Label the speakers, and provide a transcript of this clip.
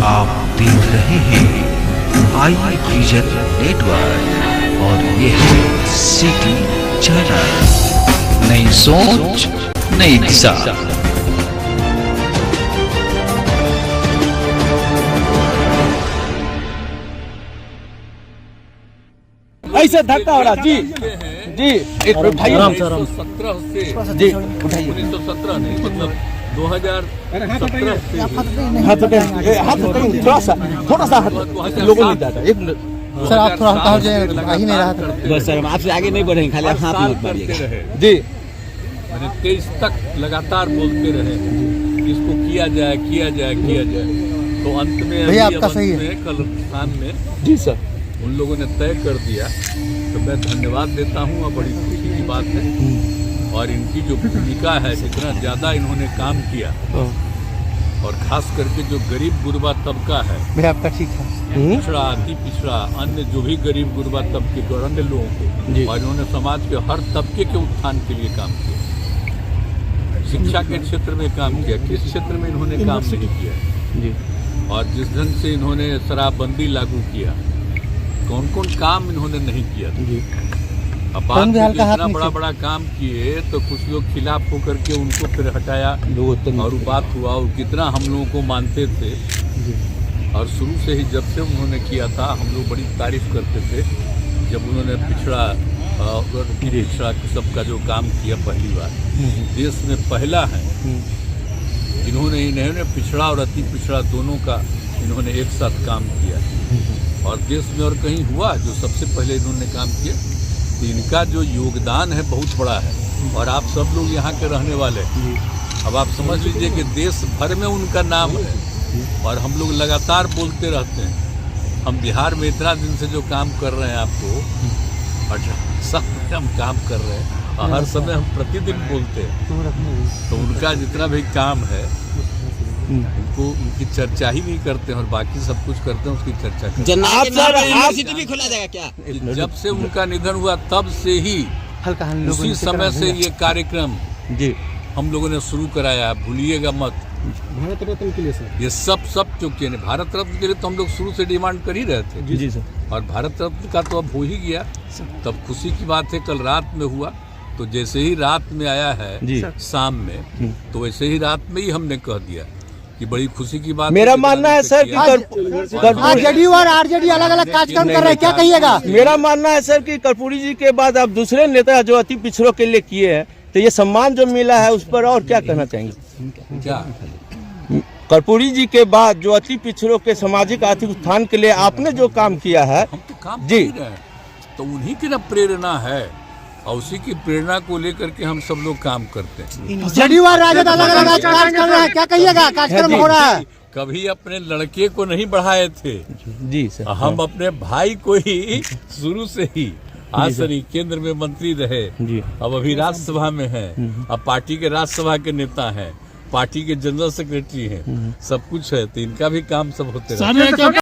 Speaker 1: आप देख रहे हैं आई विजन नेटवर्क और ये है सिटी चैनल। नई सोच नई दिशा।
Speaker 2: ऐसे धक्का हो रहा जी जी उठाइए
Speaker 3: 1917 से
Speaker 2: जी
Speaker 3: 1917 नहीं मतलब 2017 से
Speaker 2: थोड़ा सा लोगों ने जाता एक मिनट
Speaker 4: सर आप थोड़ा हल्का हो जाएगा आ ही नहीं रहा था।
Speaker 2: बस सर हम आपसे आगे नहीं बढ़ेंगे, खाली आप हाथ मत
Speaker 3: करते
Speaker 2: मारिएगा
Speaker 3: रहे।
Speaker 2: जी।
Speaker 3: मैंने 23 तक लगातार बोलते रहे इसको किया जाए किया जाए किया जाए, तो अंत में
Speaker 4: भैया
Speaker 3: अभी
Speaker 4: आपका
Speaker 3: अब
Speaker 4: सही
Speaker 3: अंत
Speaker 4: है।
Speaker 3: में कल स्थान में
Speaker 2: जी सर
Speaker 3: उन लोगों ने तय कर दिया, तो मैं धन्यवाद देता हूँ और बड़ी खुशी की बात है। और इनकी जो भूमिका है, जितना ज़्यादा इन्होंने काम किया और खास करके जो गरीब गुरबा तबका है,
Speaker 4: भैया आपका ठीक है।
Speaker 3: पिछड़ा अति पिछड़ा अन्य जो भी गरीब गुरबा तबके के और अन्य लोगों को, और इन्होंने समाज के हर तबके के उत्थान के लिए काम किया। शिक्षा के क्षेत्र में काम किया, किस क्षेत्र में इन्होंने काम नहीं किया
Speaker 2: जी।
Speaker 3: और जिस ढंग से इन्होंने शराबबंदी लागू किया, कौन कौन काम इन्होंने नहीं किया
Speaker 2: जी।
Speaker 3: अब बाद में इतना बड़ा बड़ा काम किए तो कुछ लोग खिलाफ होकर के उनको फिर हटाया और वो बात हुआ। और कितना हम लोगों को मानते थे और शुरू से ही जब से उन्होंने किया था हम लोग बड़ी तारीफ करते थे। जब उन्होंने पिछड़ा सबका जो काम किया पहली बार देश में पहला है, इन्होंने पिछड़ा और अति पिछड़ा दोनों का इन्होंने एक साथ काम किया और देश में और कहीं हुआ जो सबसे पहले इन्होंने काम किया। तो इनका जो योगदान है बहुत बड़ा है और आप सब लोग यहाँ के रहने वाले हैं। अब आप समझ लीजिए कि देश भर में उनका नाम है और हम लोग लगातार बोलते रहते हैं। हम बिहार में इतना दिन से जो काम कर रहे हैं आपको और सब हम काम कर रहे हैं और हर समय हम प्रतिदिन बोलते हैं, तो उनका जितना भी काम है उनको उनकी चर्चा ही नहीं करते हैं और बाकी सब कुछ करते हैं उसकी चर्चा करते हैं।
Speaker 2: यूनिवर्सिटी भी खोला जाएगा क्या?
Speaker 3: जब से उनका निधन हुआ तब से ही
Speaker 4: हल्का
Speaker 3: उसी समय से ये कार्यक्रम
Speaker 2: जी
Speaker 3: हम लोगों ने शुरू कराया। भूलिएगा मत,
Speaker 4: भारत रत्न के लिए सर
Speaker 3: ये सब चूंकि भारत रत्न के लिए तो हम लोग शुरू से डिमांड कर ही रहे थे
Speaker 2: जी सर।
Speaker 3: और भारत रत्न का तो अब हो ही गया। तब खुशी की बात है कल रात में हुआ, तो जैसे ही रात में आया है शाम में, तो वैसे ही रात में ही हमने कह दिया कि बड़ी खुशी की बात।
Speaker 2: मेरा मानना है सर कि
Speaker 4: जेडीयू और आरजेडी अलग अलग कार्यक्रम कर रहे हैं, क्या कहिएगा?
Speaker 2: मेरा मानना है सर कि कर्पूरी जी के बाद आप दूसरे नेता जो अति पिछड़ों के लिए किए हैं, तो ये सम्मान जो मिला है उस पर और क्या कहना चाहेंगे?
Speaker 3: क्या
Speaker 2: कर्पूरी जी के बाद जो अति पिछड़ों के सामाजिक आर्थिक उत्थान के लिए आपने जो काम किया है,
Speaker 3: हम तो काम
Speaker 2: जी।
Speaker 3: कर ही रहे हैं, तो उन्हीं की ना प्रेरणा है और उसी की प्रेरणा को लेकर के हम सब लोग काम करते हैं।
Speaker 4: जेडीयू और राजद अलग अलग कार्यक्रम कर रहे हैं, क्या कहिएगा? कार्यक्रम हो रहा है।
Speaker 3: कभी अपने लड़के को नहीं बढ़ाए थे
Speaker 2: जी सर।
Speaker 3: हम अपने भाई को ही शुरू से ही आज सर केंद्र में मंत्री रहे
Speaker 2: जी।
Speaker 3: अब अभी राज्यसभा में है, अब पार्टी के राज्यसभा के नेता हैं, पार्टी के जनरल सेक्रेटरी हैं, सब कुछ है, तो इनका भी काम सब होते रहता है।